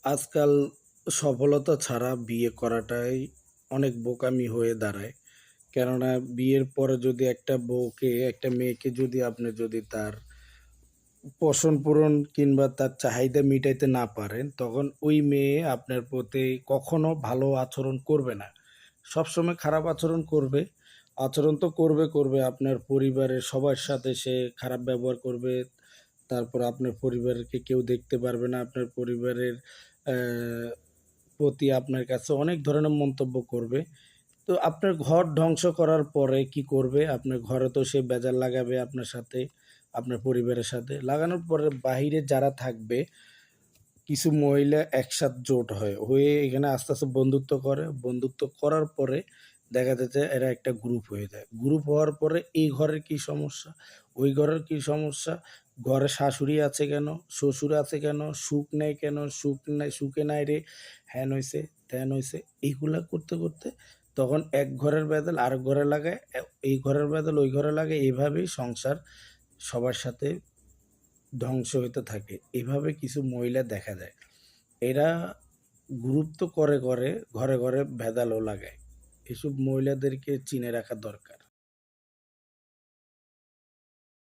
আজকাল সফলতা ছাড়া বিয়ে করাটাই অনেক বোকামি হয়ে দাঁড়ায়। কেননা বিয়ের পরে যদি একটা মেয়েকে যদি আপনি যদি তার পোষণ পূরণ কিংবা তার চাহিদা মিটাইতে না পারেন, তখন ওই মেয়ে আপনার প্রতি কখনো ভালো আচরণ করবে না। সবসময় খারাপ আচরণ করবে। আচরণ তো করবে। আপনার পরিবারের সবার সাথে সে খারাপ ব্যবহার করবে। তারপর আপনার পরিবারকে কেউ দেখতে পারবে না। আপনার পরিবারের অ্যা প্রতি আপনার কাছে অনেক ধরনের মন্তব্য করবে। তো আপনার ঘর ধ্বংস করার পরে কি করবে? আপনার ঘরে তো সে বেজার লাগাবে আপনার সাথে, আপনার পরিবারের সাথে। লাগানোর পরে বাহিরে যারা থাকবে, কিছু মহিলা একসাথে জোট হয়। হয়ে এখানে আস্তে বন্ধুত্ব করে। বন্ধুত্ব করার পরে দেখা যাচ্ছে এরা একটা গ্রুপ হয়ে যায়। গ্রুপ হওয়ার পরে এই ঘরের কি সমস্যা, ওই ঘরের কি সমস্যা, ঘরে শাশুড়ি আছে কেন, শ্বশুর আছে কেন, সুখ নেই কেন, সুখে নাই রে, হ্যান হইছে, ত্যান হইছে। এইগুলা করতে তখন এক ঘরের বেদাল আরেক ঘরে লাগায়, এই ঘরের বেদাল ওই ঘরে লাগায়। এভাবেই সংসার সবার সাথে ধ্বংস হইতে থাকে। এভাবে কিছু মহিলা দেখা যায়। এরা গ্রুপ তো করে, ঘরে ভেদালও লাগায়। এসব মহিলাদেরকে চিনে রাখা দরকার।